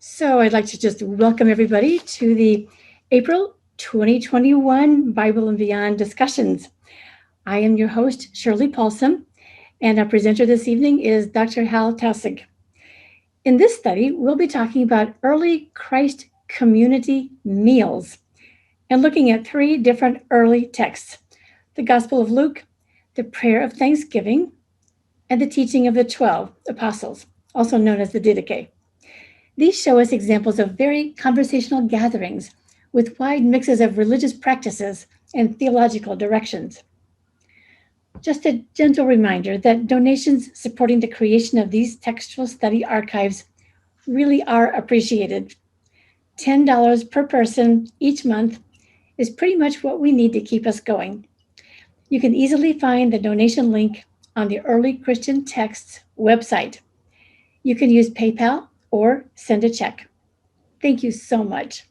So I'd like to just welcome everybody to the April 2021 Bible and Beyond discussions. I am your host, Shirley Paulson, and our presenter this evening is Dr. Hal Taussig. In this study, we'll be talking about early Christ community meals and looking at three different early texts: the Gospel of Luke, the Prayer of Thanksgiving, and the teaching of the 12 apostles, also known as the Didache. These show us examples of very conversational gatherings with wide mixes of religious practices and theological directions. Just a gentle reminder that donations supporting the creation of these textual study archives really are appreciated. $10 per person each month is pretty much what we need to keep us going. You can easily find the donation link on the Early Christian Texts website. You can use PayPal or send a check. Thank you so much.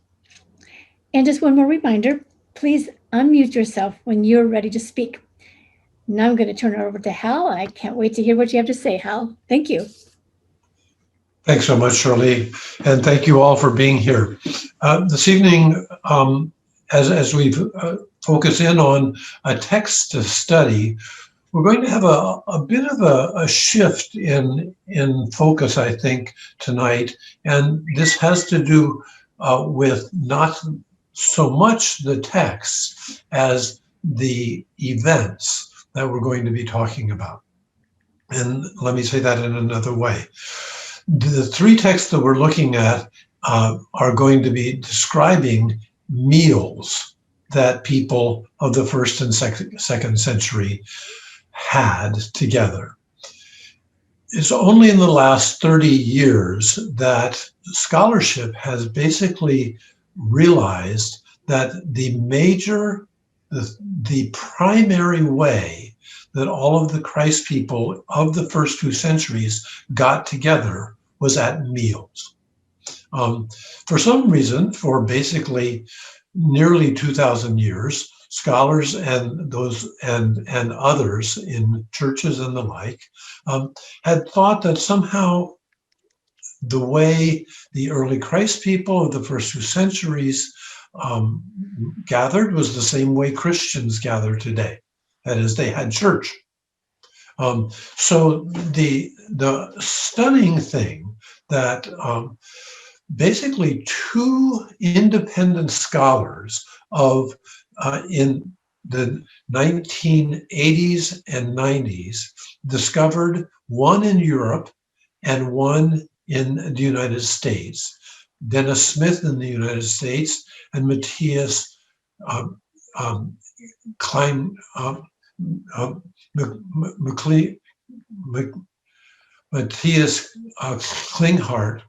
And just one more reminder, please unmute yourself when you're ready to speak. Now I'm going to turn it over to Hal. I can't wait to hear what you have to say, Hal. Thank you. Thanks so much, Shirley, and thank you all for being here. This evening, as we focus in on a text to study, we're going to have a bit of a shift in focus, I think, tonight. And this has to do with not so much the text as the events that we're going to be talking about. And let me say that in another way. The three texts that we're looking at are going to be describing meals that people of the first and second century had together. It's only in the last 30 years that scholarship has basically realized that the primary way that all of the Christ people of the first two centuries got together was at meals. For some reason, for basically nearly 2,000 years, scholars and others in churches and the like had thought that somehow the way the early Christ people of the first two centuries gathered was the same way Christians gather today. That is, they had church. So the stunning thing that basically two independent scholars of in the 1980s and 90s discovered, one in Europe and one in the United States. Dennis Smith in the United States and Matthias Matthias Klinghardt,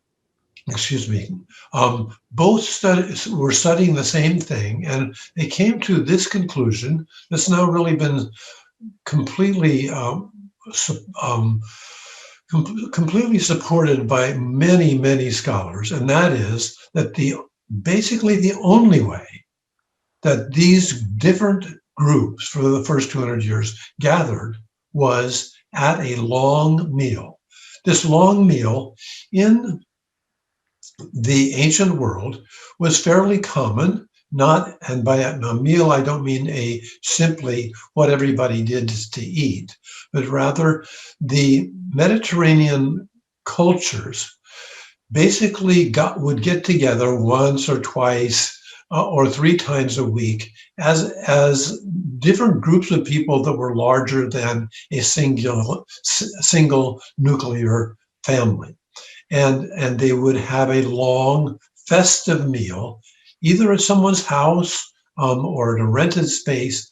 both were studying the same thing, and they came to this conclusion that's now really been completely supported by many scholars, and that is that basically the only way that these different groups for the first 200 years gathered was at a long meal. This long meal in the ancient world was fairly common, and by a meal I don't mean simply what everybody did to eat, but rather the Mediterranean cultures basically would get together once or twice or three times a week as different groups of people that were larger than a single nuclear family. And they would have a long festive meal, either at someone's house or at a rented space.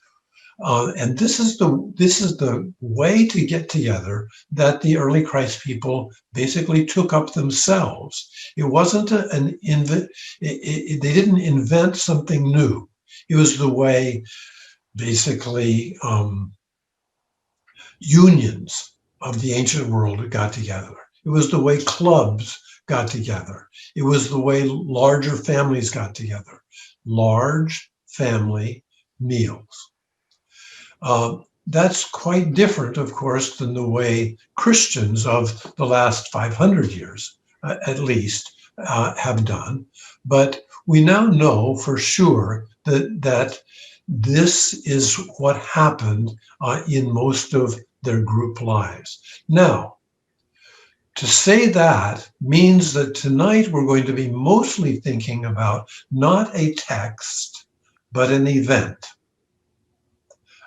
And this is the way to get together that the early Christ people basically took up themselves. It wasn't they didn't invent something new. It was the way basically unions of the ancient world got together. It was the way clubs got together. It was the way larger families got together. Large family meals. That's quite different, of course, than the way Christians of the last 500 years, at least, have done. But we now know for sure that this is what happened in most of their group lives. Now, to say that means that tonight we're going to be mostly thinking about not a text, but an event.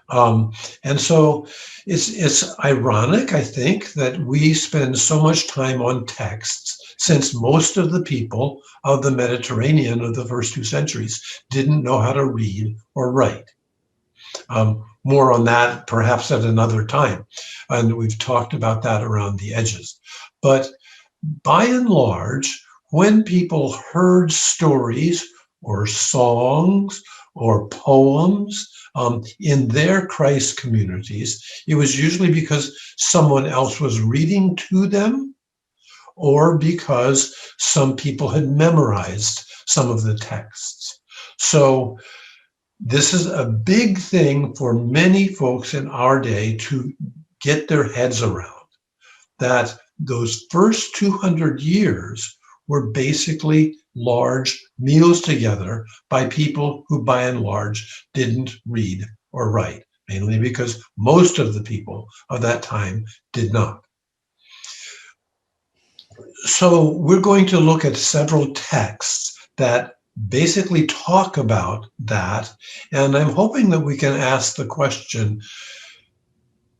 And so it's ironic, I think, that we spend so much time on texts, since most of the people of the Mediterranean of the first 2 centuries didn't know how to read or write. More on that perhaps at another time. And we've talked about that around the edges. But by and large, when people heard stories or songs or poems in their Christ communities, it was usually because someone else was reading to them or because some people had memorized some of the texts. So this is a big thing for many folks in our day to get their heads around, that those first 200 years were basically large meals together by people who by and large didn't read or write, mainly because most of the people of that time did not. So we're going to look at several texts that basically talk about that, and I'm hoping that we can ask the question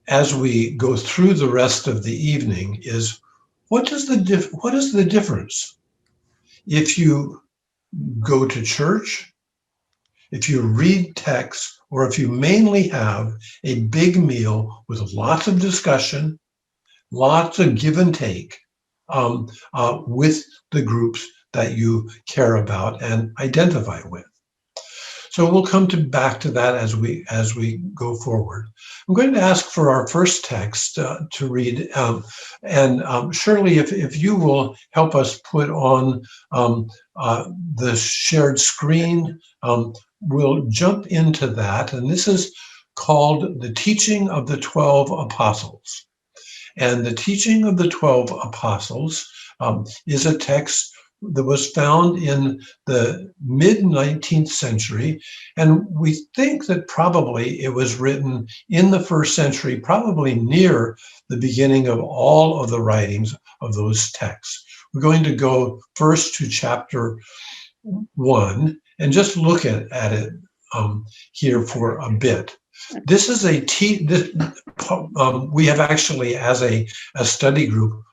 as we go through the rest of the evening is, what is the difference if you go to church, if you read texts, or if you mainly have a big meal with lots of discussion, lots of give and take with the groups that you care about and identify with. So we'll come back to that as we go forward. I'm going to ask for our first text to read, and Shirley, if you will help us put on the shared screen, we'll jump into that. And this is called The Teaching of the 12 Apostles. And the Teaching of the 12 Apostles is a text that was found in the mid-19th century. And we think that probably it was written in the first century, probably near the beginning of all of the writings of those texts. We're going to go first to chapter 1 and just look at it here for a bit. This is we have actually, as a study group,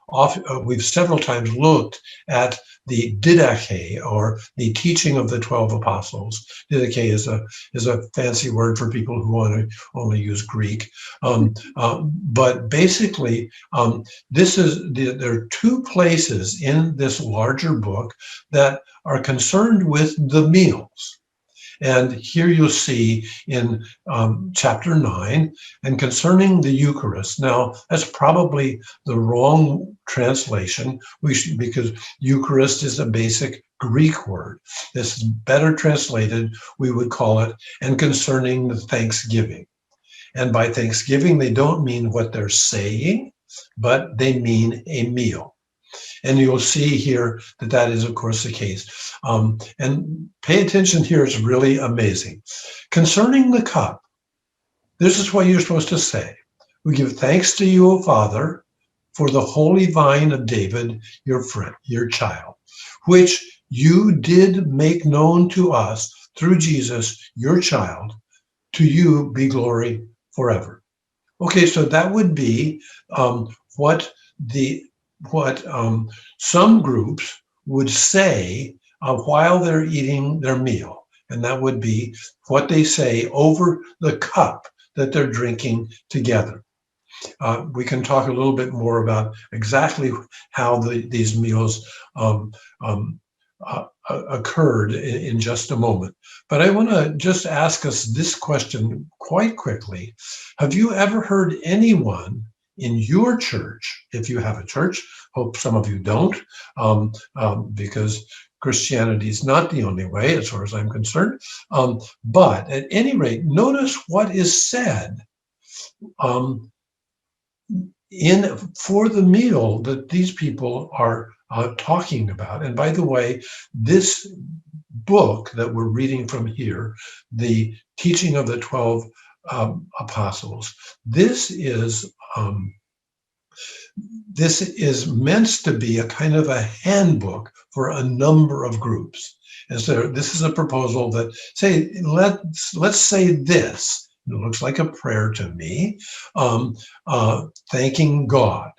we've several times looked at the Didache, or the teaching of the 12 apostles. Didache is a fancy word for people who want to only use Greek. But basically, there are 2 places in this larger book that are concerned with the meals. And here you'll see in chapter 9, and concerning the Eucharist. Now, that's probably the wrong translation, because Eucharist is a basic Greek word. This is better translated, we would call it, and concerning the Thanksgiving. And by Thanksgiving, they don't mean what they're saying, but they mean a meal. And you'll see here that is, of course, the case. And pay attention here, it's really amazing. Concerning the cup, this is what you're supposed to say. We give thanks to you, O Father, for the holy vine of David, your friend, your child, which you did make known to us through Jesus, your child. To you be glory forever. Okay, so that would be what some groups would say while they're eating their meal. And that would be what they say over the cup that they're drinking together. We can talk a little bit more about exactly how these meals occurred in just a moment. But I want to just ask us this question quite quickly. Have you ever heard anyone in your church, if you have a church, hope some of you don't, because Christianity is not the only way, as far as I'm concerned. But at any rate, notice what is said for the meal that these people are talking about. And by the way, this book that we're reading from here, the Teaching of the 12 Apostles, this is meant to be a kind of a handbook for a number of groups. And so this is a proposal that say, let's say this. It looks like a prayer to me, thanking God.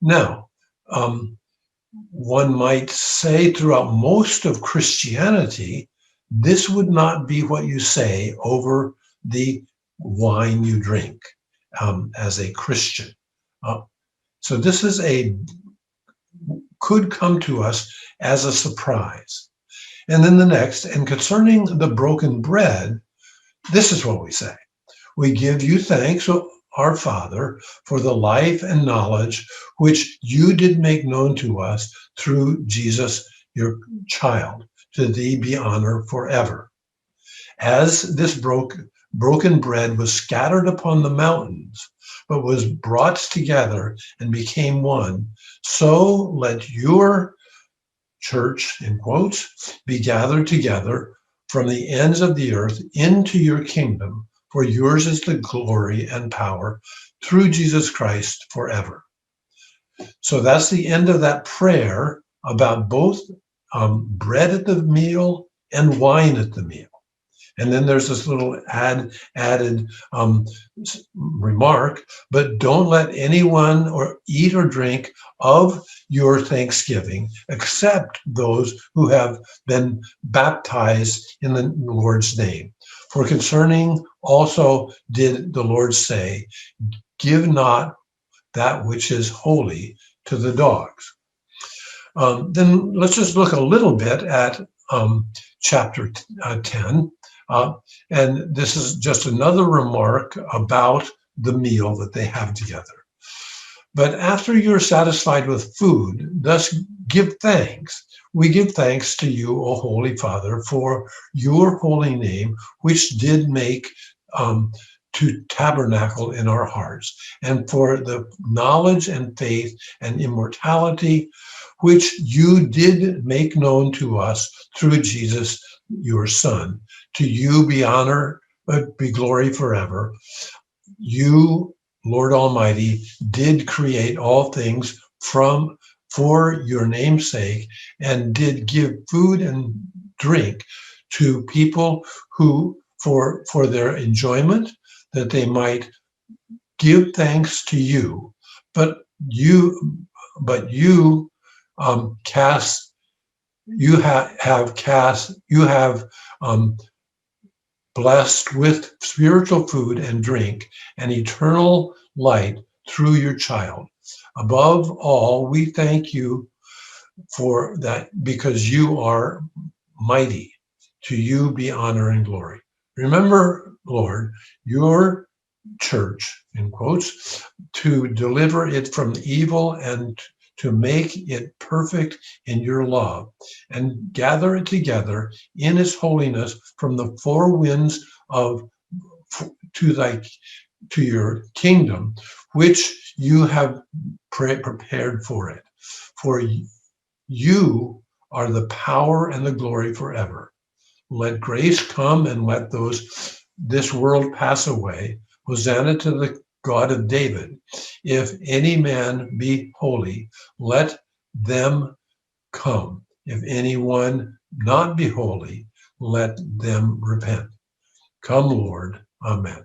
Now, one might say throughout most of Christianity, this would not be what you say over the wine you drink as a Christian. So this is could come to us as a surprise. And then the next, and concerning the broken bread, this is what we say. We give you thanks, O our Father, for the life and knowledge which you did make known to us through Jesus, your child. To thee be honor forever. As this broken bread was scattered upon the mountains, but was brought together and became one, so let your church, in quotes, be gathered together from the ends of the earth into your kingdom, for yours is the glory and power through Jesus Christ forever. So that's the end of that prayer about both bread at the meal and wine at the meal. And then there's this little added remark, but don't let anyone or eat or drink of your thanksgiving except those who have been baptized in the Lord's name. For concerning also did the Lord say, give not that which is holy to the dogs. Then let's just look a little bit at chapter 10. And this is just another remark about the meal that they have together. But after you're satisfied with food, thus give thanks. We give thanks to you, O Holy Father, for your holy name, which did make to tabernacle in our hearts, and for the knowledge and faith and immortality, which you did make known to us through Jesus, your Son. To you be honor, be glory forever. You, Lord Almighty, did create all things for your name's sake, and did give food and drink to people who, for their enjoyment, that they might give thanks to you. But you have blessed with spiritual food and drink and eternal light through your child. Above all, we thank you for that, because you are mighty. To you be honor and glory. Remember, Lord, your church, in quotes, to deliver it from evil and to make it perfect in your love, and gather it together in its holiness from the four winds to your kingdom, which you have prepared for it. For you are the power and the glory forever. Let grace come and let this world pass away. Hosanna to the God of David. If any man be holy, let them come. If anyone not be holy, let them repent. Come, Lord. Amen.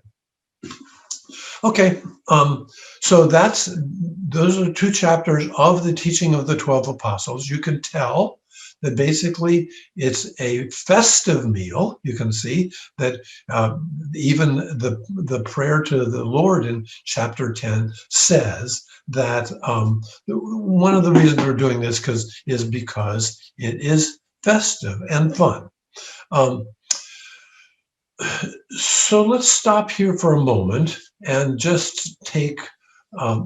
Okay, so those are two chapters of the Teaching of the 12 Apostles. You can tell that basically it's a festive meal. You can see that even the prayer to the Lord in chapter 10 says that one of the reasons we're doing this is because it is festive and fun. So let's stop here for a moment and just take a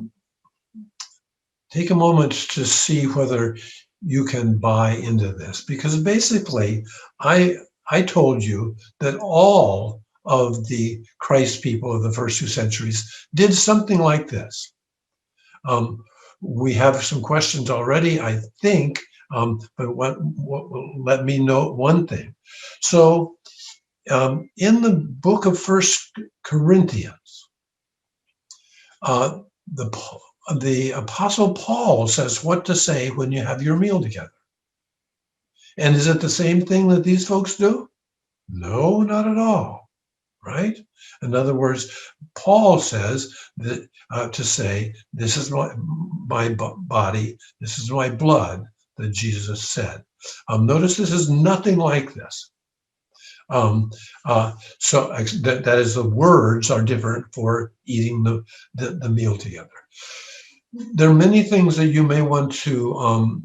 moment to see whether you can buy into this, because basically I told you that all of the Christ people of the first 2 centuries did something like this. we have some questions already, I think, but let me note one thing. So in the book of First Corinthians, the Apostle Paul says what to say when you have your meal together. And is it the same thing that these folks do? No, not at all, right? In other words, Paul says that to say, this is my body, this is my blood, that Jesus said. Notice this is nothing like this. So that is, the words are different for eating the meal together. There are many things that you may want to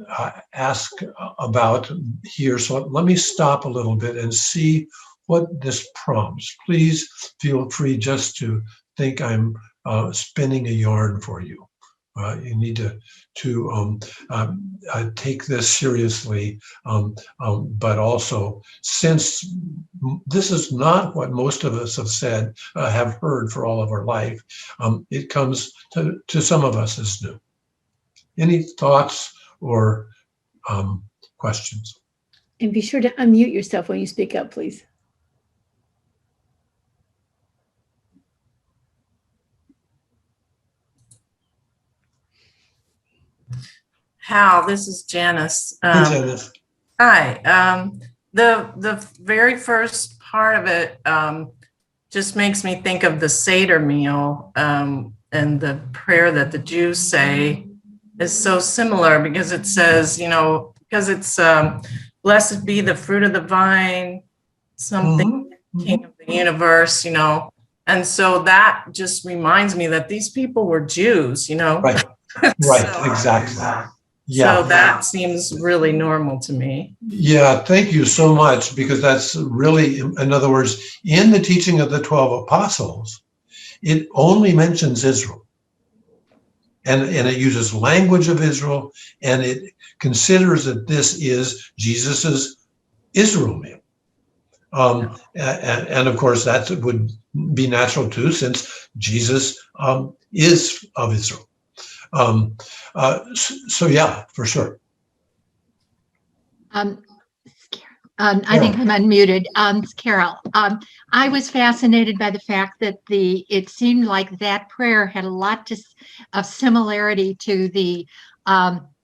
ask about here. So let me stop a little bit and see what this prompts. Please feel free just to think I'm spinning a yarn for you. You need to take this seriously, but also, since this is not what most of us have heard for all of our life, it comes to some of us as new. Any thoughts or questions? And be sure to unmute yourself when you speak up, please. Hal, this is Janice. Hey, Janice. Hi. The very first part of it just makes me think of the Seder meal, and the prayer that the Jews say is so similar, because it says, because it's blessed be the fruit of the vine, something, King of the universe, and so that just reminds me that these people were Jews, Right, So, exactly. Yeah. So that seems really normal to me. Yeah, thank you so much, because that's really, in other words, in the teaching of the 12 apostles, it only mentions Israel. And it uses language of Israel, and it considers that this is Jesus's Israel meal. And of course, that would be natural too, since Jesus is of Israel. So yeah, for sure. I think I'm unmuted. Carol, I was fascinated by the fact that it seemed like that prayer had a lot of similarity to the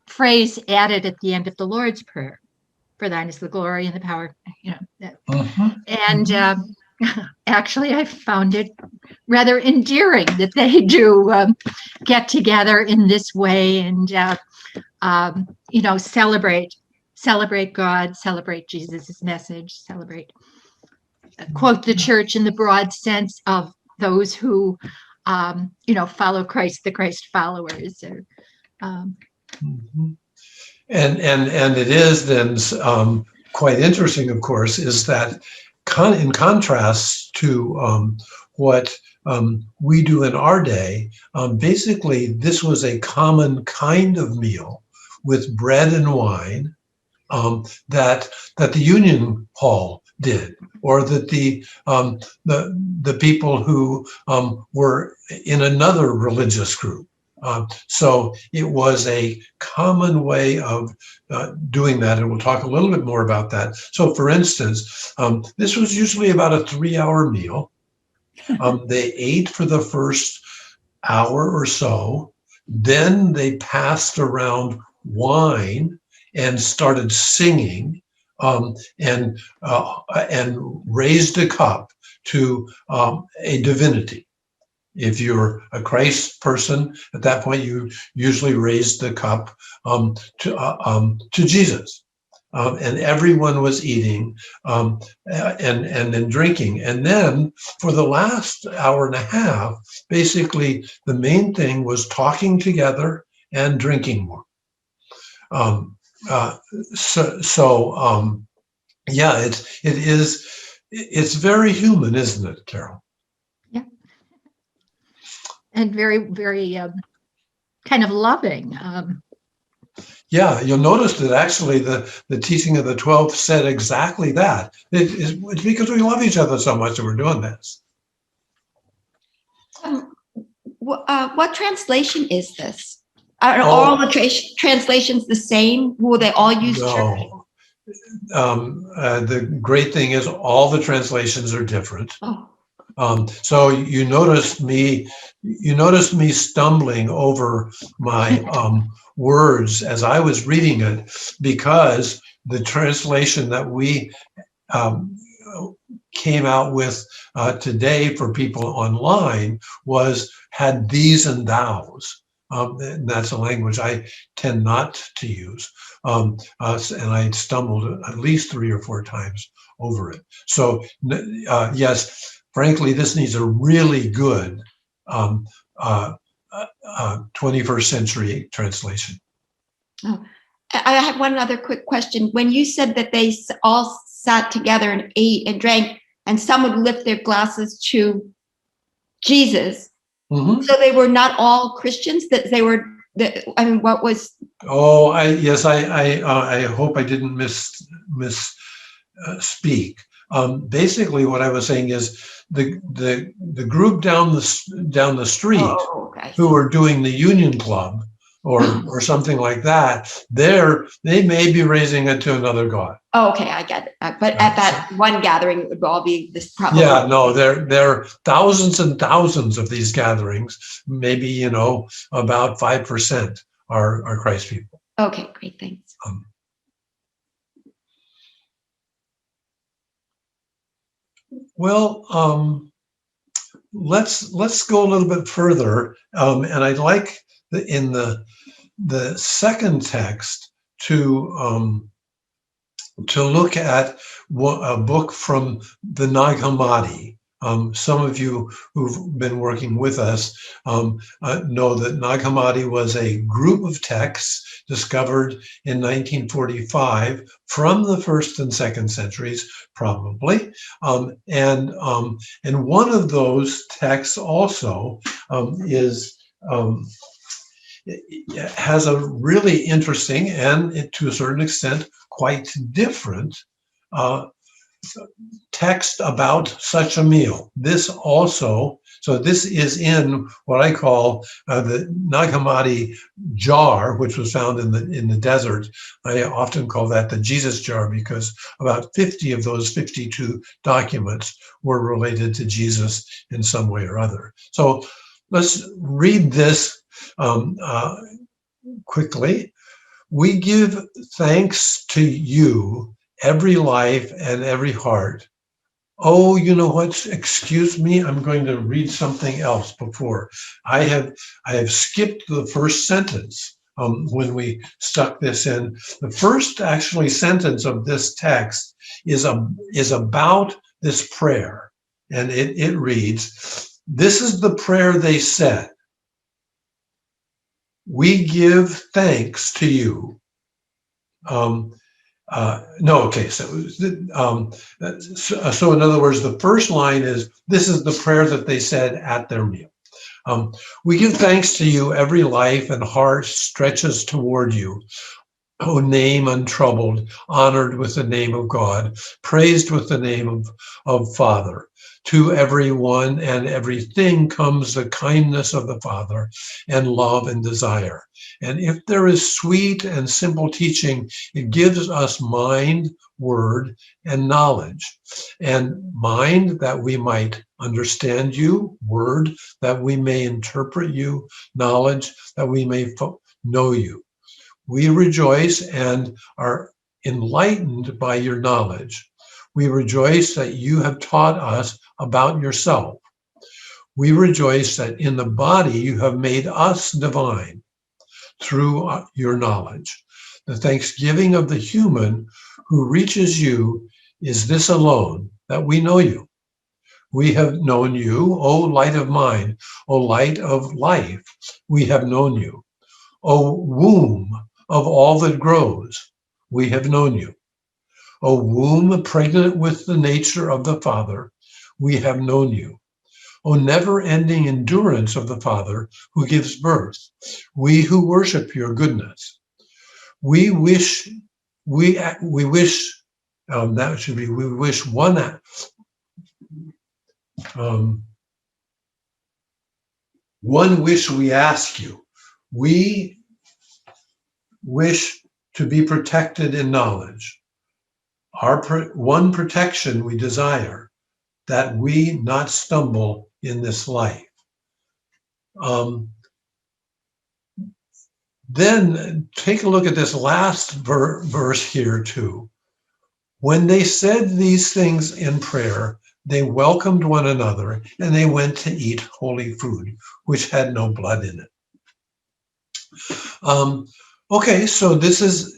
phrase added at the end of the Lord's Prayer, "For thine is the glory and the power," And actually, I found it rather endearing that they do get together in this way and celebrate God, celebrate Jesus's message, quote the church in the broad sense of those who, follow Christ, the Christ followers. And it is then quite interesting, of course, is that in contrast to what we do in our day, basically this was a common kind of meal with bread and wine that the Union Hall did, or that the people who were in another religious group. So it was a common way of doing that, and we'll talk a little bit more about that. So, for instance, this was usually about a 3-hour meal. They ate for the first hour or so, then they passed around wine and started singing, and raised a cup to a divinity. If you're a Christ person, at that point, you usually raised the cup to Jesus. And everyone was eating and then drinking. And then for the last hour and a half, basically the main thing was talking together and drinking more. Yeah, it's very human, isn't it, Carol? Yeah. And very, very kind of loving. Yeah, you'll notice that actually the teaching of the 12 said exactly that. It's because we love each other so much that we're doing this. What translation is this? Are all the translations the same? Will they all use church? No. The great thing is all the translations are different. So you noticed me stumbling over my words as I was reading it, because the translation that we came out with today for people online had these and thous. And that's a language I tend not to use. And I stumbled at least 3 or 4 times over it. So yes, frankly, this needs a really good 21st century translation. Oh, I have one other quick question. When you said that they all sat together and ate and drank, and some would lift their glasses to Jesus, so they were not all Christians. That they were. I mean, what was? Oh, I hope I didn't speak. Basically, what I was saying is the group down the street who were doing the Union Club or something like that, they may be raising it to another god. Oh, okay, I get it. But at that one gathering, it would all be this problem. Yeah, no, there are thousands and thousands of these gatherings. Maybe about 5% are Christ people. Okay, great, thanks. Let's go a little bit further, and I'd like in the second text to look at a book from the Nag Hammadi. Some of you who've been working with us know that Nag Hammadi was a group of texts discovered in 1945 from the 1st and 2nd centuries, probably. And one of those texts also has a really interesting and, to a certain extent, quite different text about such a meal. This is in what I call the Nag Hammadi jar, which was found in the desert. I often call that the Jesus jar, because about 50 of those 52 documents were related to Jesus in some way or other. So let's read this quickly. We give thanks to you, every life and every heart. Oh, you know what? Excuse me. I'm going to read something else before. I have skipped the first sentence when we stuck this in. The first actually sentence of this text is about this prayer, and it reads, "This is the prayer they said. We give thanks to you." So in other words, the first line is, this is the prayer that they said at their meal. We give thanks to you, every life and heart stretches toward you. O name untroubled, honored with the name of God, praised with the name of Father. To everyone and everything comes the kindness of the Father and love and desire. And if there is sweet and simple teaching, it gives us mind, word, and knowledge. And mind, that we might understand you, word, that we may interpret you, knowledge, that we may know you. We rejoice and are enlightened by your knowledge. We rejoice that you have taught us about yourself. We rejoice that in the body you have made us divine through your knowledge. The thanksgiving of the human who reaches you is this alone, that we know you. We have known you, O light of mind, O light of life, we have known you. O womb of all that grows, we have known you. O womb pregnant with the nature of the Father, we have known you. O never-ending endurance of the Father who gives birth, we who worship your goodness. We wish one wish we ask you. We wish to be protected in knowledge. One protection we desire, that we not stumble in this life. Then take a look at this last verse here too. When they said these things in prayer, they welcomed one another and they went to eat holy food, which had no blood in it. Okay, so this is,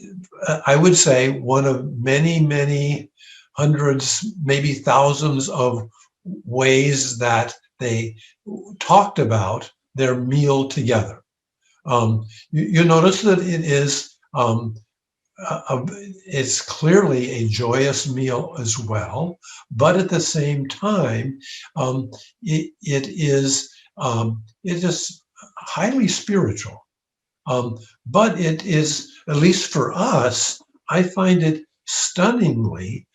I would say, one of many, many hundreds, maybe thousands of ways that they talked about their meal together. You notice that it is, it's clearly a joyous meal as well, but at the same time, it is highly spiritual. But it is, at least for us, I find it stunningly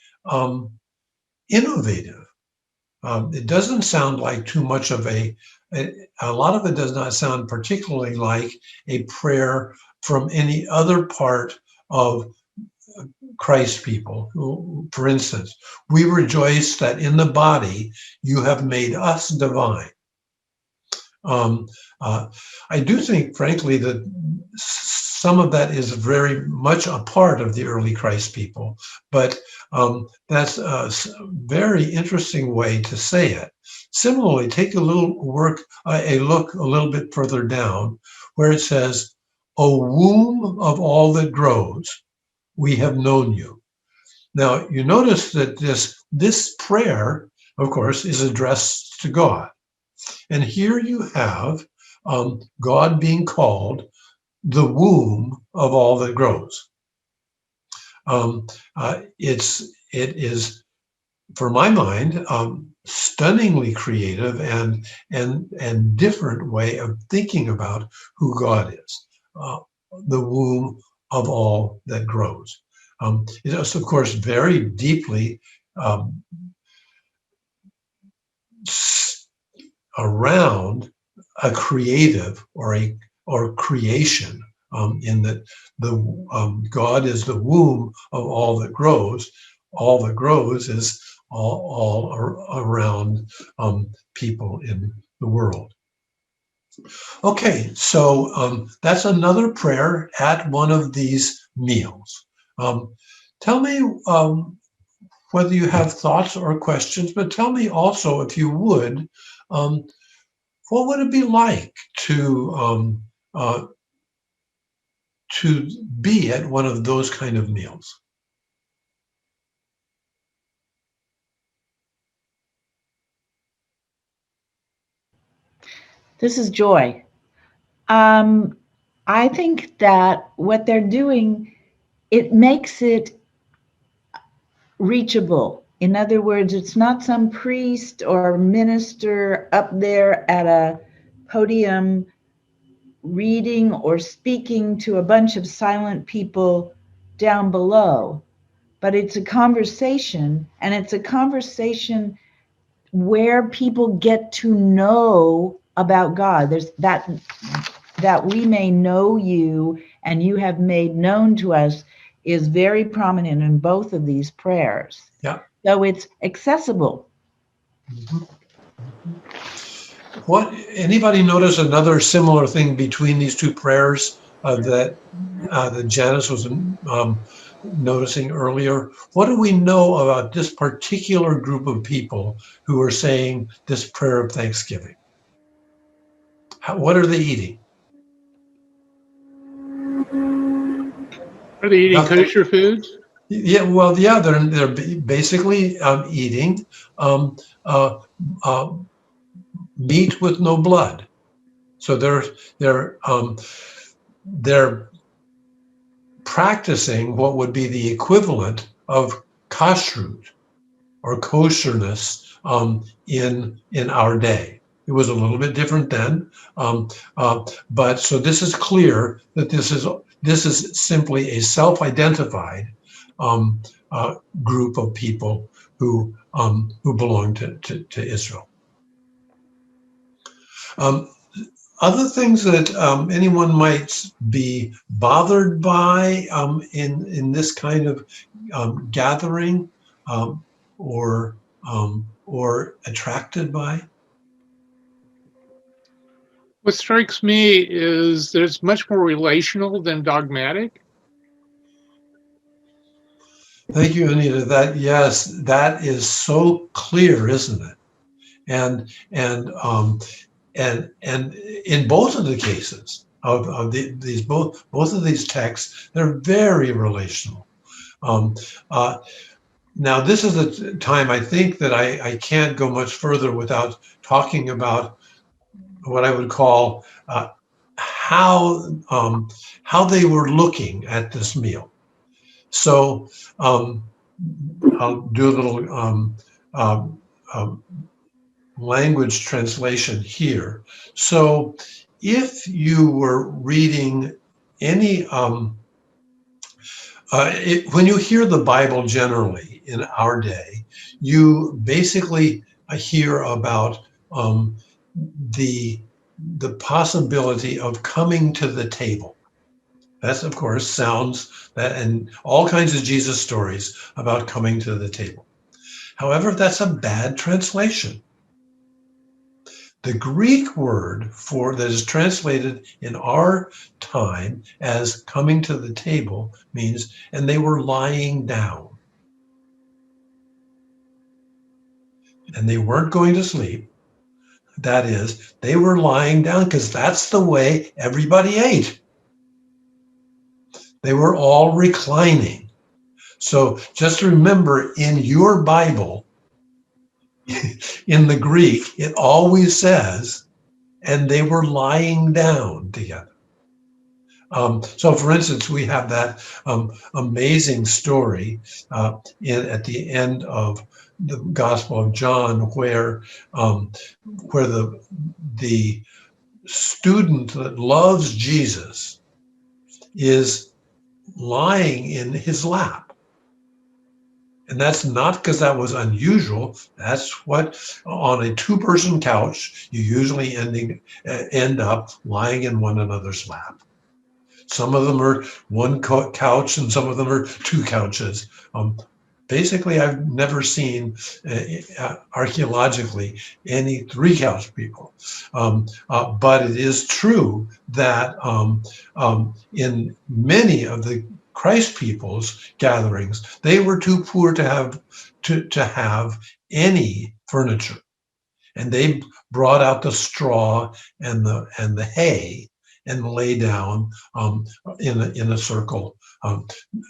innovative. It doesn't sound like too much of a lot of it does not sound particularly like a prayer from any other part of Christ people. For instance, we rejoice that in the body you have made us divine. I do think, frankly, that some of that is very much a part of the early Christ people, but that's a very interesting way to say it. Similarly, take a look a little bit further down, where it says, "O womb of all that grows, we have known you." Now, you notice that this prayer, of course, is addressed to God. And here you have God being called the womb of all that grows. It is, for my mind, stunningly creative and different way of thinking about who God is, the womb of all that grows. It is, of course, very deeply around a creative or creation, in that God is the womb of all that grows. All that grows is all around people in the world. Okay, so that's another prayer at one of these meals. Tell me whether you have thoughts or questions, but tell me also, if you would, what would it be like to be at one of those kind of meals? This is Joy. I think that what they're doing, it makes it reachable. In other words, it's not some priest or minister up there at a podium reading or speaking to a bunch of silent people down below, but it's a conversation, and it's a conversation where people get to know about God. There's that we may know you and you have made known to us is very prominent in both of these prayers. Yeah. So it's accessible. Mm-hmm. Anybody notice another similar thing between these two prayers that Janice was noticing earlier? What do we know about this particular group of people who are saying this prayer of thanksgiving? What are they eating? Are they eating kosher foods? Yeah, well, yeah, they're basically eating meat with no blood. So they're practicing what would be the equivalent of kashrut or kosherness in our day. It was a little bit different then, but so this is clear that this is simply a self-identified group of people who belong to Israel. Other things that anyone might be bothered by in this kind of gathering um, or attracted by? What strikes me is that it's much more relational than dogmatic. Thank you, Anita. That is so clear, isn't it? And in both of the cases of these both of these texts, they're very relational. Now, this is a time I think that I can't go much further without talking about what I would call how they were looking at this meal. So I'll do a little language translation here. So if you were reading any, when you hear the Bible generally in our day, you basically hear about the possibility of coming to the table. That's, of course, sounds that, and all kinds of Jesus stories about coming to the table. However, that's a bad translation. The Greek word for that is translated in our time as coming to the table means, and they were lying down. And they weren't going to sleep. That is, they were lying down because that's the way everybody ate. They were all reclining. So just remember, in your Bible, in the Greek, it always says, and they were lying down together. So, for instance, we have that amazing story at the end of the Gospel of John, where the student that loves Jesus is lying in his lap. And that's not because that was unusual. That's what, on a two-person couch, you usually end up lying in one another's lap. Some of them are one couch and some of them are two couches. Basically, I've never seen archaeologically any three-couch people. But it is true that in many of the Christ people's gatherings, they were too poor to have any furniture, and they brought out the straw and the hay and lay down in a circle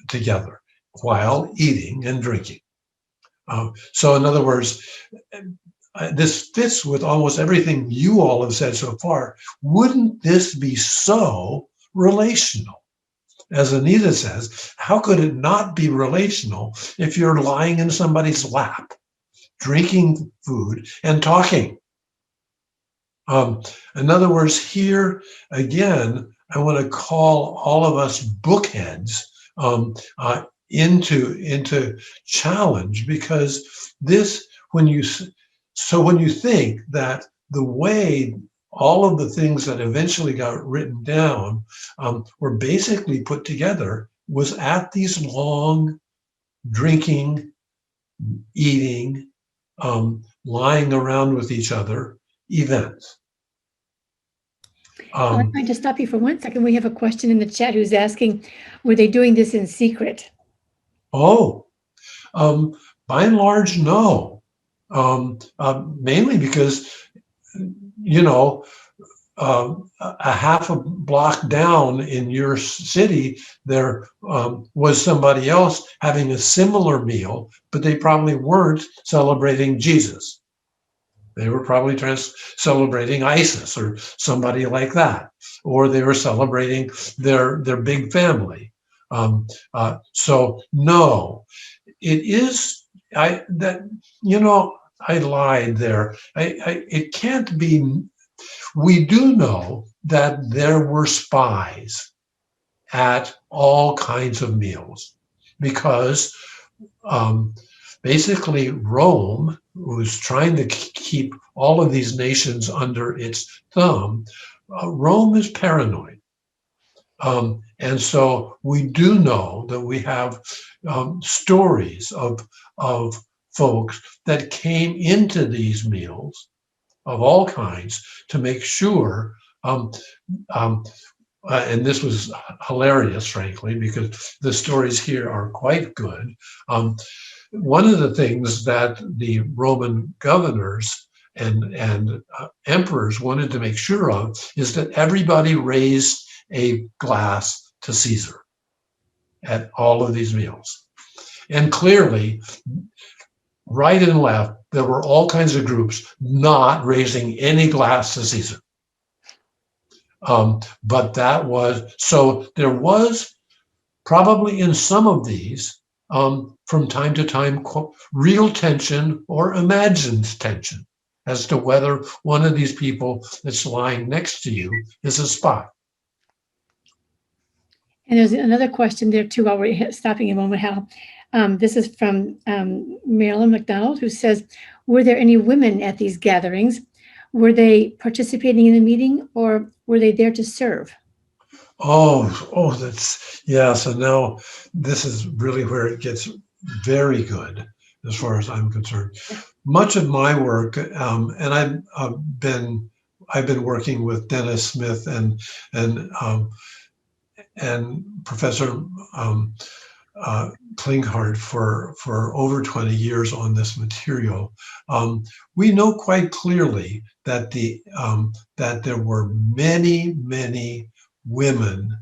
together while eating and drinking. So, in other words, this fits with almost everything you all have said so far. Wouldn't this be so relational? As Anita says, how could it not be relational if you're lying in somebody's lap, drinking food and talking? In other words, here again, I want to call all of us bookheads into challenge, because when you think that the way all of the things that eventually got written down were basically put together was at these long drinking, eating, lying around with each other events. I'm going to stop you for 1 second. We have a question in the chat who's asking, were they doing this in secret? By and large, no. Mainly because, a half a block down in your city, there was somebody else having a similar meal, but they probably weren't celebrating Jesus. They were probably celebrating ISIS or somebody like that, or they were celebrating their big family. So no, it is. I lied there. It can't be. We do know that there were spies at all kinds of meals, because basically Rome was trying to keep all of these nations under its thumb, Rome is paranoid. And so we do know that we have stories of folks that came into these meals of all kinds to make sure, and this was hilarious, frankly, because the stories here are quite good. One of the things that the Roman governors and emperors wanted to make sure of is that everybody raised a glass to Caesar at all of these meals. And clearly, right and left, there were all kinds of groups not raising any glass to Caesar. But that was, so there was probably in some of these, from time to time, real tension or imagined tension as to whether one of these people that's lying next to you is a spy. And there's another question there too, while we're stopping a moment, Hal. This is from Marilyn McDonald, who says, were there any women at these gatherings? Were they participating in the meeting, or were they there to serve? That's, yeah. So now this is really where it gets very good, as far as I'm concerned. Much of my work, and I've been working with Dennis Smith and Professor Klinghardt for over 20 years on this material. We know quite clearly that that there were many women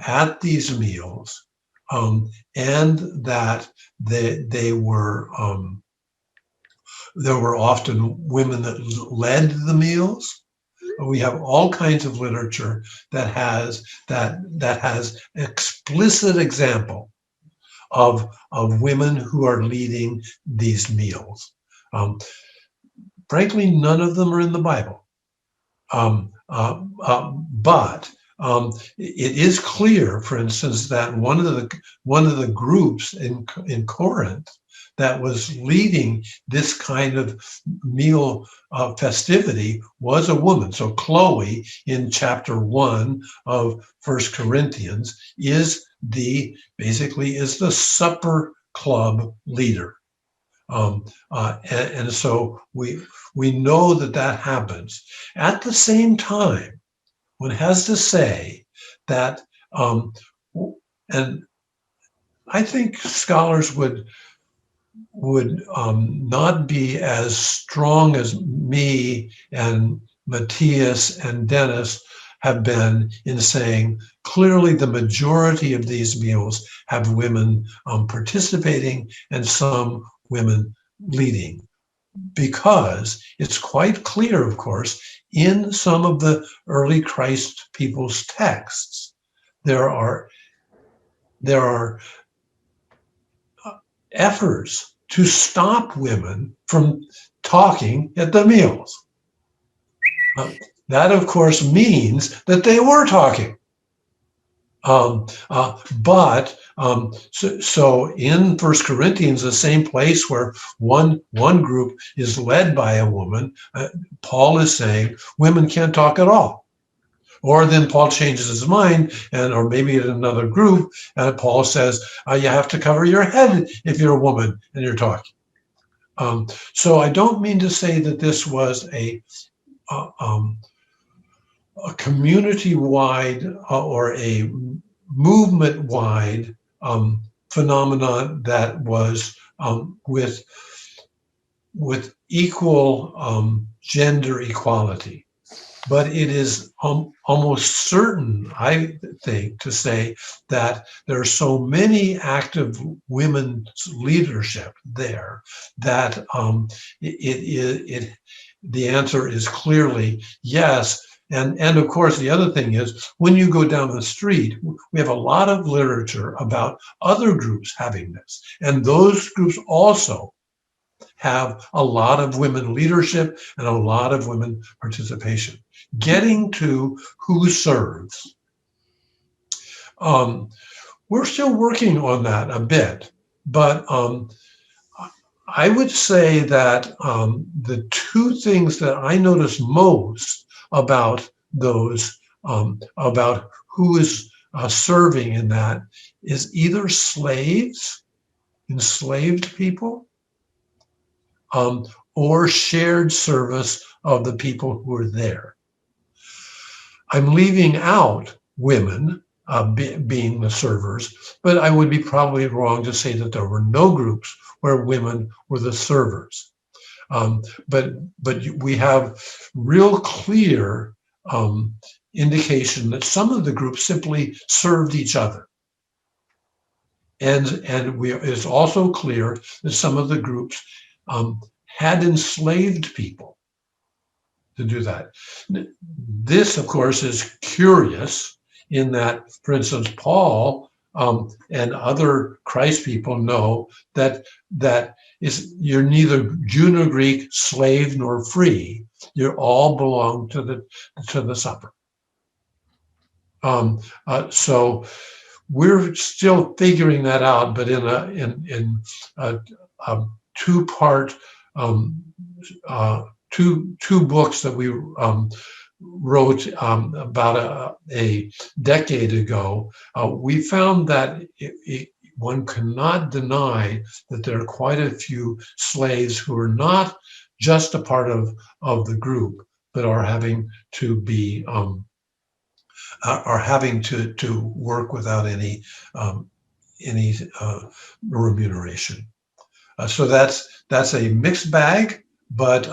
at these meals, and that they were there were often women that led the meals. We have all kinds of literature that has explicit example of women who are leading these meals. Frankly, none of them are in the Bible, but it is clear, for instance, that one of the groups in Corinth that was leading this kind of meal festivity was a woman. So Chloe, in chapter 1 of 1 Corinthians, is basically the supper club leader. And so we know that happens. At the same time, one has to say that, and I think scholars would not be as strong as me and Matthias and Dennis have been in saying clearly the majority of these meals have women participating and some women leading, because it's quite clear, of course, in some of the early Christ people's texts, there are efforts to stop women from talking at the meals. That, of course, means that they were talking. So in 1 Corinthians, the same place where one group is led by a woman, Paul is saying women can't talk at all. Or then Paul changes his mind, or maybe in another group, and Paul says, you have to cover your head if you're a woman and you're talking. So I don't mean to say that this was a community-wide or a movement-wide phenomenon that was with equal gender equality. But it is almost certain, I think, to say that there are so many active women's leadership there that the answer is clearly yes. And of course, the other thing is, when you go down the street, we have a lot of literature about other groups having this. And those groups also have a lot of women leadership and a lot of women participation. Getting to who serves. We're still working on that a bit, but I would say that the two things that I notice most about those about who is serving in that is either slaves, enslaved people, or shared service of the people who are there. I'm leaving out women being the servers, but I would be probably wrong to say that there were no groups where women were the servers. But we have real clear indication that some of the groups simply served each other. And it's also clear that some of the groups had enslaved people to do that. This, of course, is curious in that, for instance, Paul and other Christ people know that you're neither Jew nor Greek, slave nor free. You all belong to the supper. So we're still figuring that out, but in a two-part, two books that we wrote about a decade ago, we found that one cannot deny that there are quite a few slaves who are not just a part of the group, but are having to be to work without any remuneration. So that's a mixed bag. But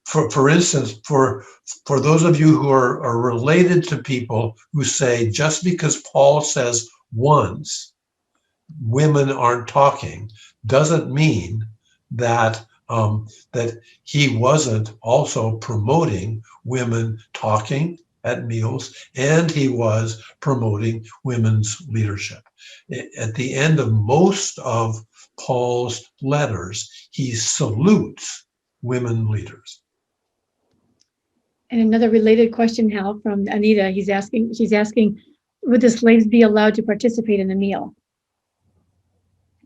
for instance, for those of you who are related to people who say just because Paul says once women aren't talking, doesn't mean that that he wasn't also promoting women talking at meals, and he was promoting women's leadership. At the end of most of Paul's letters, he salutes women leaders. And another related question, Hal, from Anita, she's asking, would the slaves be allowed to participate in the meal?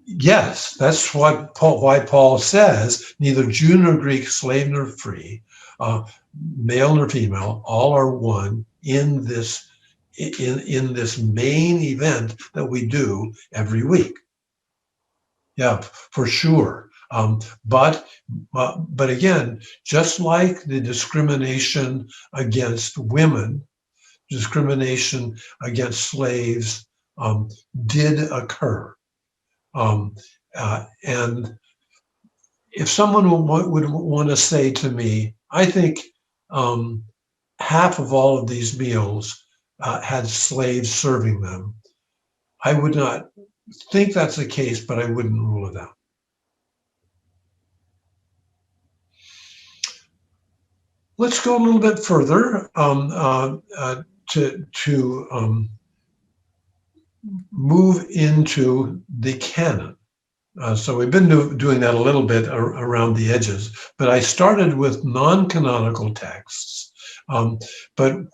Yes, that's why Paul says neither Jew nor Greek, slave nor free, male nor female, all are one in this main event that we do every week. Yeah, for sure. But again, just like the discrimination against women, discrimination against slaves did occur. And if someone would want to say to me, I think half of all of these meals had slaves serving them, I would not think that's the case, but I wouldn't rule it out. Let's go a little bit further to move into the canon. So we've been doing that a little bit around the edges, but I started with non-canonical texts. But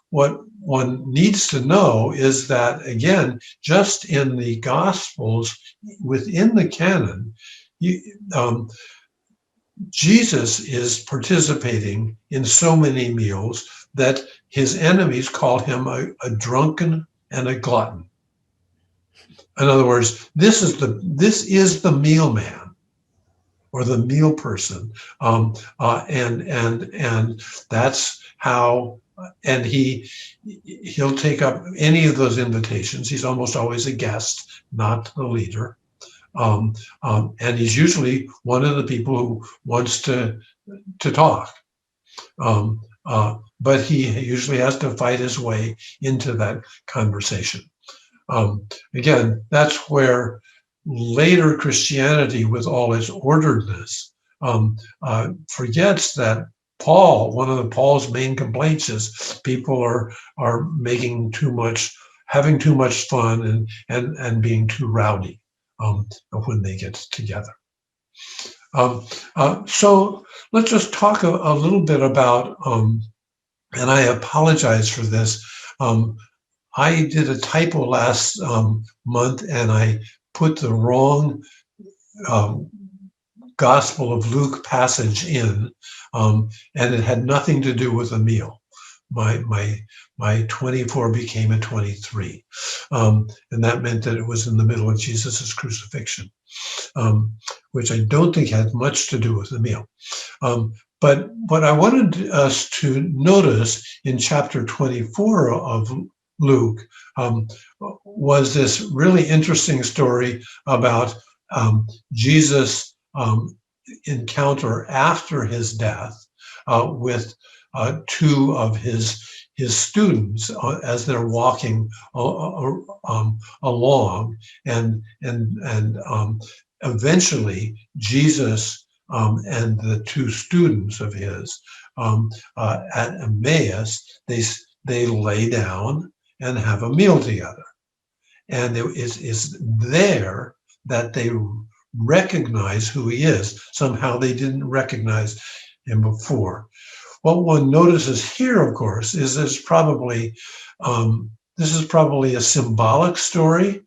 what one needs to know is that, again, just in the Gospels, within the canon, Jesus is participating in so many meals that his enemies call him a drunken and a glutton. In other words, this is the meal man or the meal person, and that's how. And he'll take up any of those invitations. He's almost always a guest, not the leader. And he's usually one of the people who wants to talk. But he usually has to fight his way into that conversation. Again, that's where later Christianity, with all its orderedness, forgets that one of Paul's main complaints is people are making too much, having too much fun and being too rowdy when they get together. So let's just talk a little bit about, and I apologize for this, I did a typo last month and I put the wrong Gospel of Luke passage in, and it had nothing to do with a meal. my 24 became a 23. And that meant that it was in the middle of Jesus's crucifixion, which I don't think had much to do with the meal. But what I wanted us to notice in chapter 24 of Luke was this really interesting story about Jesus' encounter after his death with two of his students as they're walking along, and eventually Jesus and the two students of his at Emmaus, they lay down and have a meal together, and it is there that they recognize who he is. Somehow they didn't recognize him before. What one notices here, of course, is this is probably a symbolic story,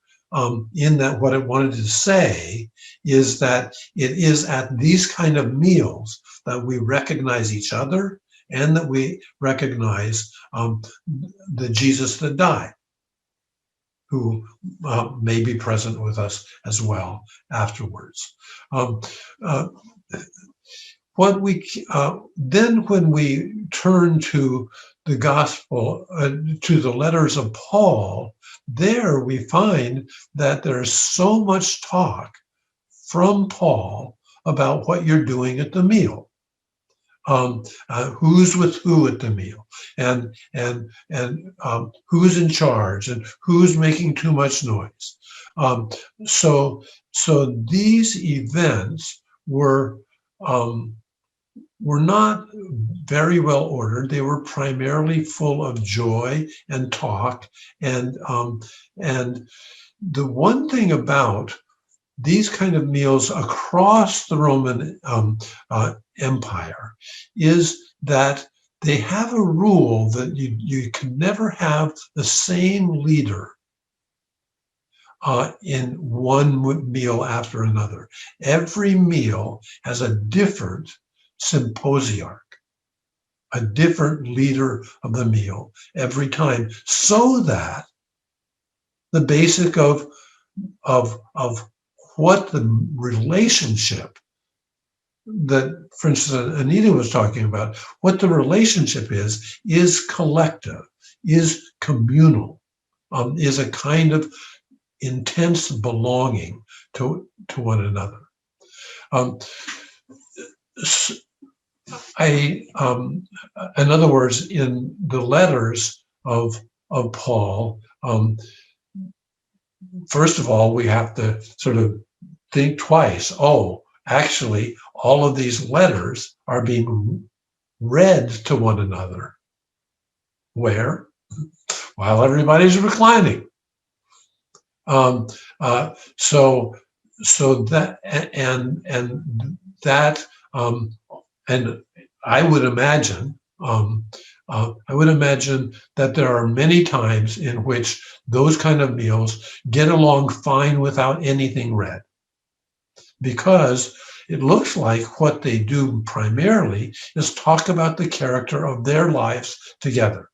in that what it wanted to say is that it is at these kind of meals that we recognize each other and that we recognize the Jesus that died, who may be present with us as well afterwards. What we then, when we turn to the gospel, to the letters of Paul, there we find that there's so much talk from Paul about what you're doing at the meal. Who's with who at the meal, and who's in charge, and who's making too much noise. So these events were not very well ordered. They were primarily full of joy and talk, and the one thing about these kind of meals across the Roman Empire is that they have a rule that you can never have the same leader in one meal after another. Every meal has a different symposiarch, a different leader of the meal every time, so that the basic of what the relationship that, for instance, Anita was talking about, what the relationship is collective, is communal, is a kind of intense belonging to one another. In other words, in the letters of Paul, first of all, we have to sort of think twice. Oh, actually, all of these letters are being read to one another. Where? While everybody's reclining. So that and that and I would imagine that there are many times in which those kind of meals get along fine without anything read, because it looks like what they do primarily is talk about the character of their lives together.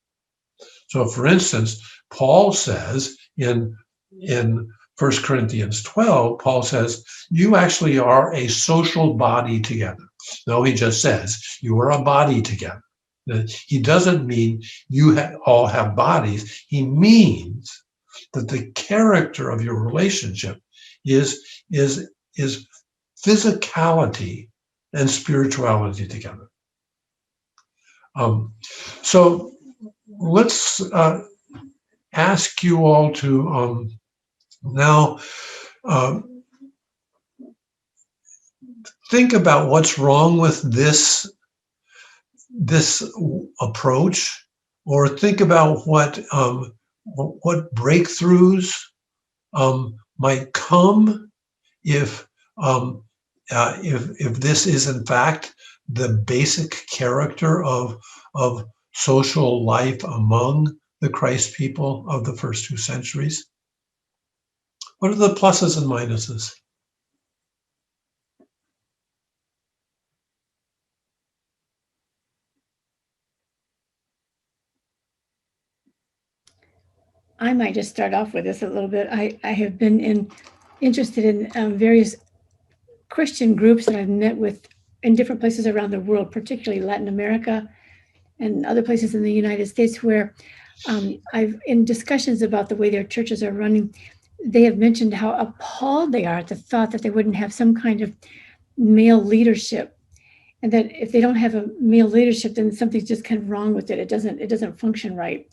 So, for instance, Paul says in 1 Corinthians 12, Paul says, you actually are a social body together. No, he just says, you are a body together. He doesn't mean you all have bodies. He means that the character of your relationship is physicality and spirituality together. So let's ask you all to now think about what's wrong with this approach, or think about what breakthroughs might come if this is in fact the basic character of social life among the Christ people of the first 2 centuries. What are the pluses and minuses? I might just start off with this a little bit. I have been interested in various Christian groups that I've met with in different places around the world, particularly Latin America and other places in the United States, where I've in discussions about the way their churches are running, they have mentioned how appalled they are at the thought that they wouldn't have some kind of male leadership, and that if they don't have a male leadership, then something's just kind of wrong with it. It doesn't function right.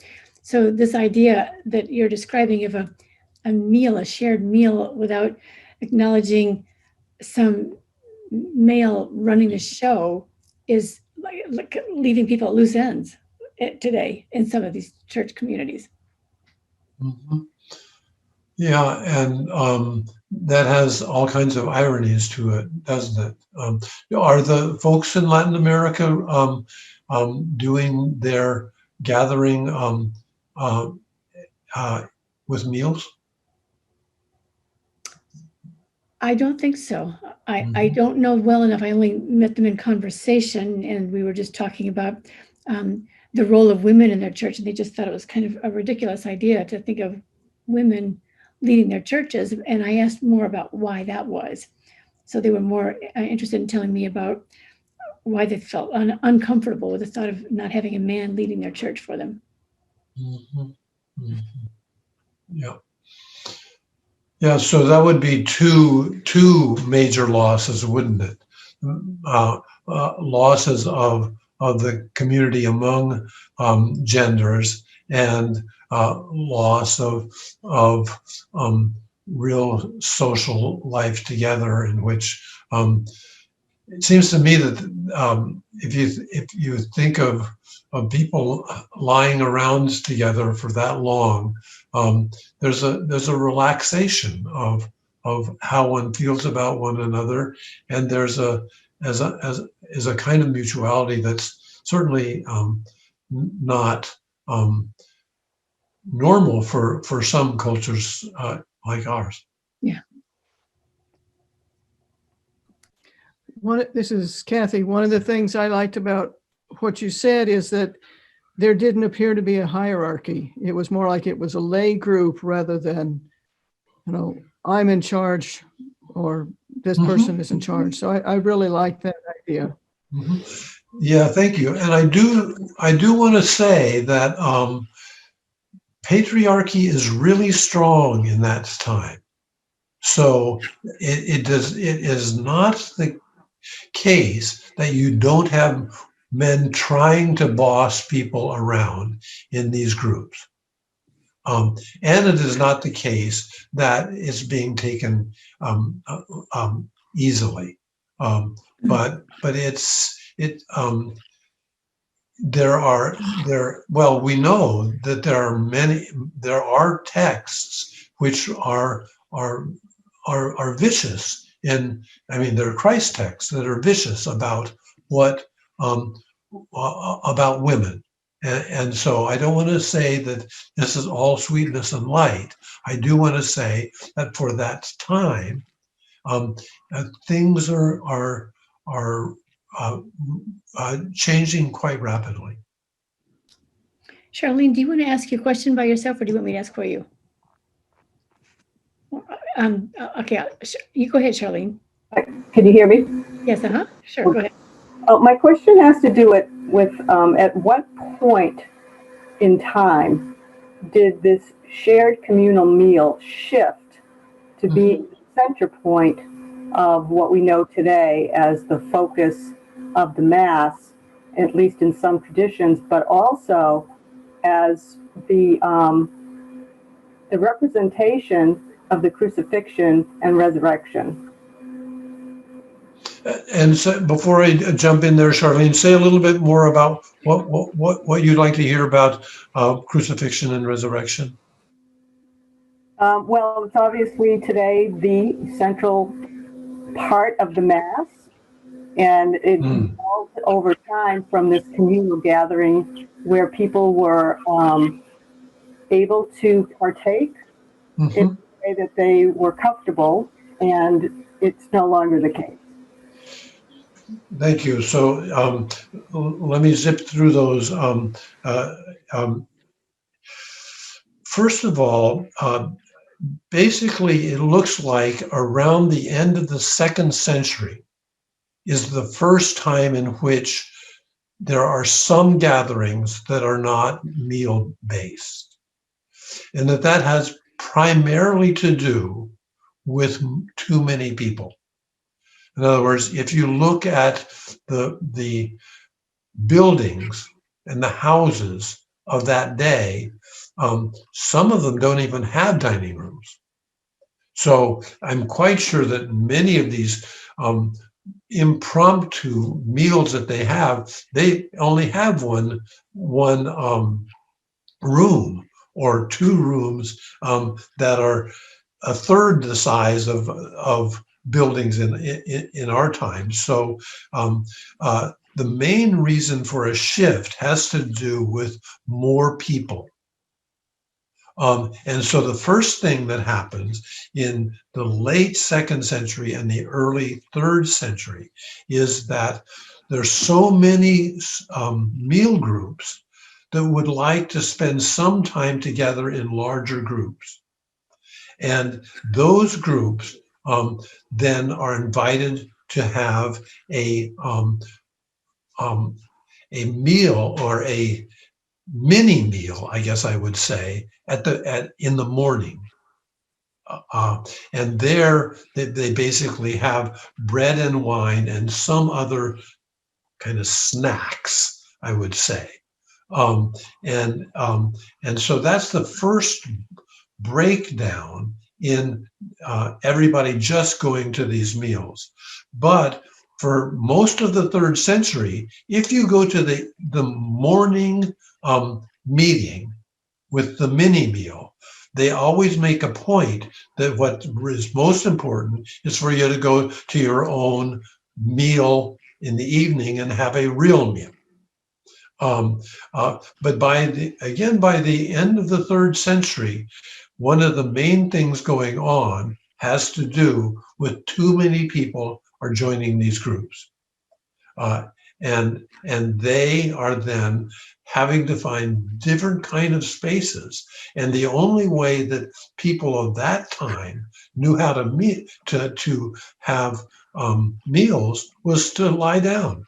So this idea that you're describing of a meal, a shared meal, without acknowledging some male running the show is like leaving people at loose ends today in some of these church communities. Mhm. Yeah, and that has all kinds of ironies to it, doesn't it? Are the folks in Latin America doing their gathering uh, with meals? I don't think so. I don't know well enough. I only met them in conversation, and we were just talking about the role of women in their church, and they just thought it was kind of a ridiculous idea to think of women leading their churches. And I asked more about why that was. So they were more interested in telling me about why they felt uncomfortable with the thought of not having a man leading their church for them. Mhm. Mhm. Yeah. Yeah, so that would be two major losses, wouldn't it? Losses of the community among genders, and loss of real social life together, in which it seems to me that if you think of people lying around together for that long, there's a relaxation of how one feels about one another, and there's a kind of mutuality that's certainly not normal for some cultures like ours. Yeah. This is Kathy. One of the things I liked about what you said is that there didn't appear to be a hierarchy. It was more like it was a lay group rather than, I'm in charge or this person is in charge. So I really like that idea. Mm-hmm. Yeah, thank you. And I do want to say that patriarchy is really strong in that time. So it is not the case that you don't have men trying to boss people around in these groups. And it is not the case that it's being taken easily. But we know that there are texts which are vicious there are Christ texts that are vicious about about women. And so I don't want to say that this is all sweetness and light. I do want to say that for that time, things are changing quite rapidly. Charlene, do you want to ask your question by yourself, or do you want me to ask for you? Okay, you go ahead, Charlene. Can you hear me? Yes, sure, go ahead. My question has to do with at what point in time did this shared communal meal shift to be the center point of what we know today as the focus of the Mass, at least in some traditions, but also as the representation of the crucifixion and resurrection? And so before I jump in there, Charlene, say a little bit more about what you'd like to hear about crucifixion and resurrection. Well, it's obviously today the central part of the Mass, and it evolved over time from this communal gathering where people were able to partake in the way that they were comfortable, and it's no longer the case. Thank you. So let me zip through those. first of all, basically, it looks like around the end of the 2nd century is the first time in which there are some gatherings that are not meal-based, and that has primarily to do with too many people. In other words, if you look at the buildings and the houses of that day, some of them don't even have dining rooms. So I'm quite sure that many of these impromptu meals that they only have one room or 2 rooms that are a third the size of buildings in our time. So the main reason for a shift has to do with more people. And so the first thing that happens in the late 2nd century and the early 3rd century is that there's so many meal groups that would like to spend some time together in larger groups. And those groups then are invited to have a meal or a mini meal, I guess I would say, in the morning. And there they basically have bread and wine and some other kind of snacks, I would say. And so that's the first breakdown in everybody just going to these meals. But for most of the 3rd century, if you go to the morning meeting with the mini meal, they always make a point that what is most important is for you to go to your own meal in the evening and have a real meal. But by the end of the 3rd century, one of the main things going on has to do with too many people are joining these groups. And they are then having to find different kind of spaces. And the only way that people of that time knew how to meet, to have meals was to lie down.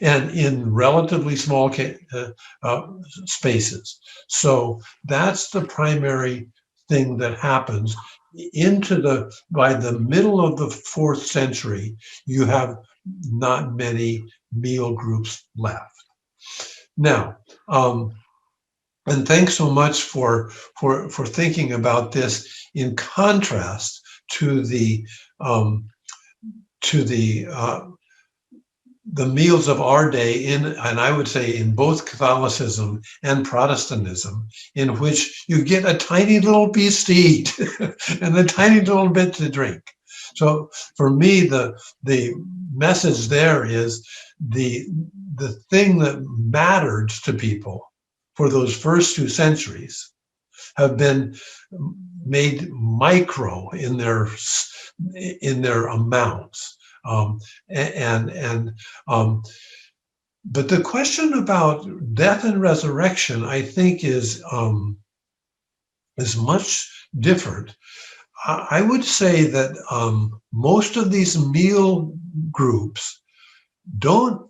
And in relatively small spaces. So that's the primary thing that happens. By the middle of the 4th century, you have not many meal groups left. Now, and thanks so much for thinking about this in contrast to the meals of our day and I would say in both Catholicism and Protestantism, in which you get a tiny little piece to eat and a tiny little bit to drink. So for me, the message there is the thing that mattered to people for those first 2 centuries have been made micro in their amounts. But the question about death and resurrection, I think, is much different. I would say that most of these meal groups don't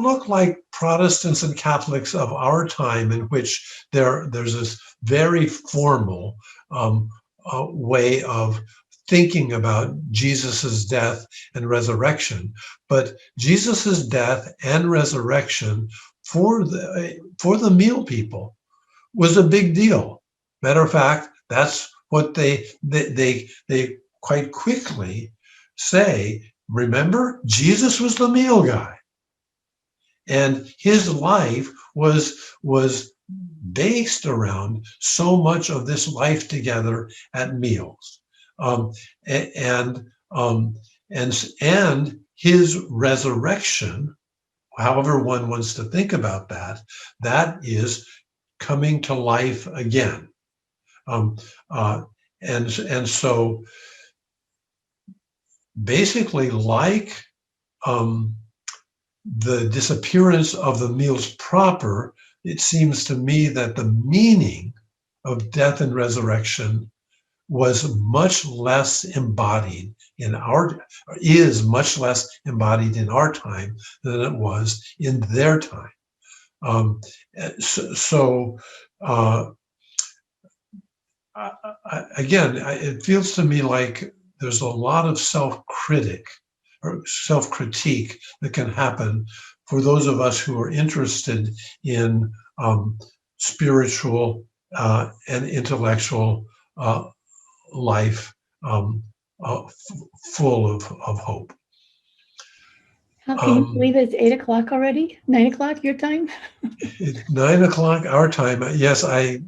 look like Protestants and Catholics of our time, in which there's this very formal way of thinking about Jesus's death and resurrection. But Jesus's death and resurrection for the meal people was a big deal. Matter of fact, that's what they quite quickly say. Remember, Jesus was the meal guy, and his life was based around so much of this life together at meals, and his resurrection, however one wants to think about that is coming to life again, and so basically, like the disappearance of the meals proper, it seems to me that the meaning of death and resurrection was much less embodied is much less embodied in our time than it was in their time. Again, it feels to me like there's a lot of self-critique that can happen for those of us who are interested in spiritual and intellectual life full of hope. How can you believe it's 8 o'clock already? 9 o'clock your time? It's 9 o'clock our time. Yes, I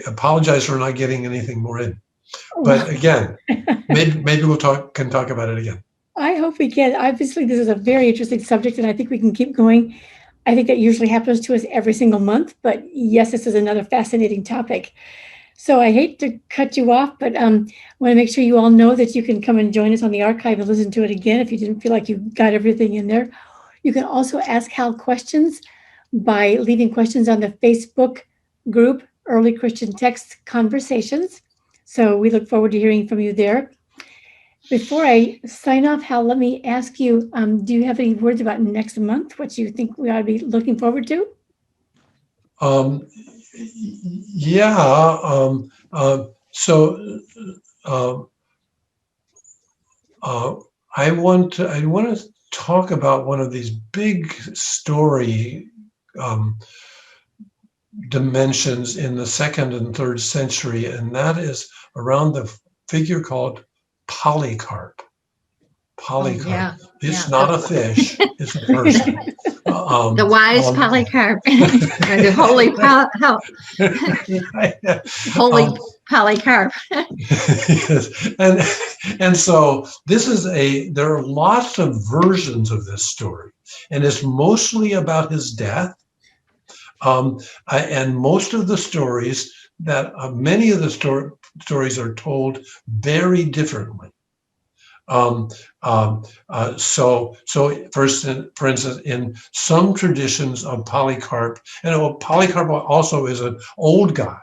apologize for not getting anything more in. But again, maybe we'll can talk about it again. I hope we can. Obviously, this is a very interesting subject, and I think we can keep going. I think that usually happens to us every single month, but yes, this is another fascinating topic. So I hate to cut you off, but I want to make sure you all know that you can come and join us on the archive and listen to it again if you didn't feel like you got everything in there. You can also ask Hal questions by leaving questions on the Facebook group, Early Christian Text Conversations. So we look forward to hearing from you there. Before I sign off, Hal, let me ask you, do you have any words about next month, what you think we ought to be looking forward to? I want to talk about one of these big story dimensions in the 2nd and 3rd century, and that is around the figure called Polycarp. Polycarp. Oh, yeah. It's not a fish, it's a person. The wise Polycarp, or the holy holy Polycarp. and so this is there are lots of versions of this story, and it's mostly about his death. And most of the stories many of the stories are told very differently. So for instance, in some traditions of Polycarp, and Polycarp also is an old guy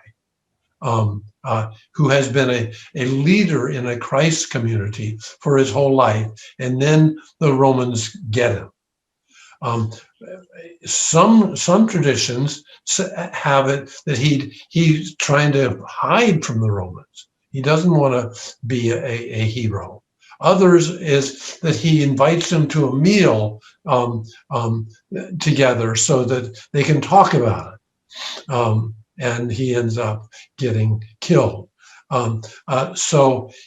who has been a leader in a Christ community for his whole life, and then the Romans get him. Some traditions have it that he's trying to hide from the Romans. He doesn't want to be a hero. Others is that he invites them to a meal together so that they can talk about it. And he ends up getting killed.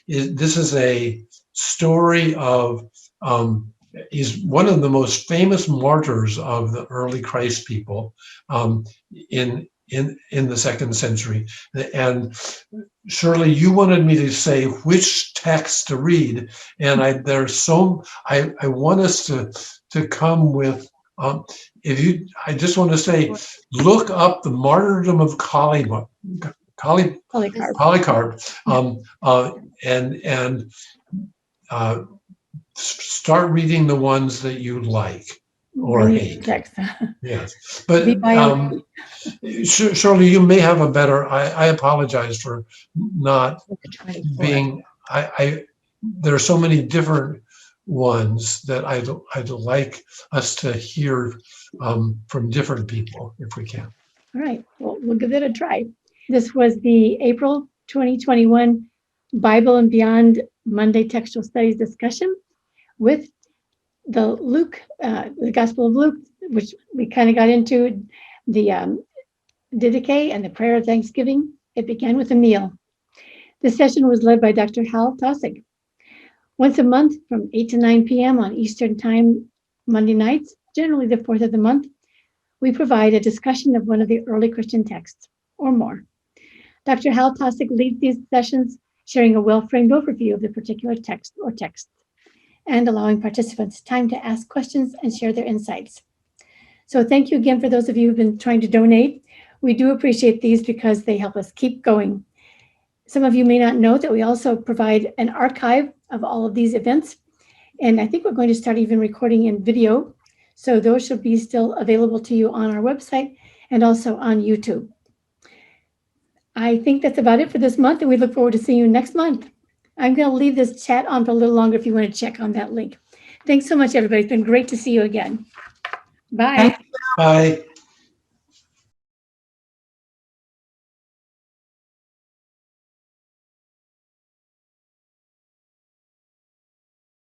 This is a story of he's one of the most famous martyrs of the early Christ people in the 2nd century. And Shirley, you wanted me to say which text to read, and I want us to come with. I just want to say, look up the martyrdom of Polycarp, and start reading the ones that you like or hate. Yes, but Shirley, you may have a better. I apologize for not being. There are so many different ones that I'd like us to hear from different people if we can. All right, well, we'll give it a try. This was the April 2021 Bible and Beyond Monday Textual Studies discussion with the Gospel of Luke, which we kind of got into, the Didache and the prayer of thanksgiving. It began with a meal. This session was led by Dr. Hal Taussig. Once a month from 8 to 9 p.m. on Eastern Time, Monday nights, generally the 4th of the month, we provide a discussion of one of the early Christian texts or more. Dr. Hal Taussig leads these sessions, sharing a well-framed overview of the particular text or texts, and allowing participants time to ask questions and share their insights. So thank you again for those of you who've been trying to donate. We do appreciate these because they help us keep going. Some of you may not know that we also provide an archive of all of these events. And I think we're going to start even recording in video So those should be still available to you on our website and also on YouTube. I think that's about it for this month, and we look forward to seeing you next month. I'm going to leave this chat on for a little longer if you want to check on that link. Thanks so much, everybody. It's been great to see you again. Bye. Bye.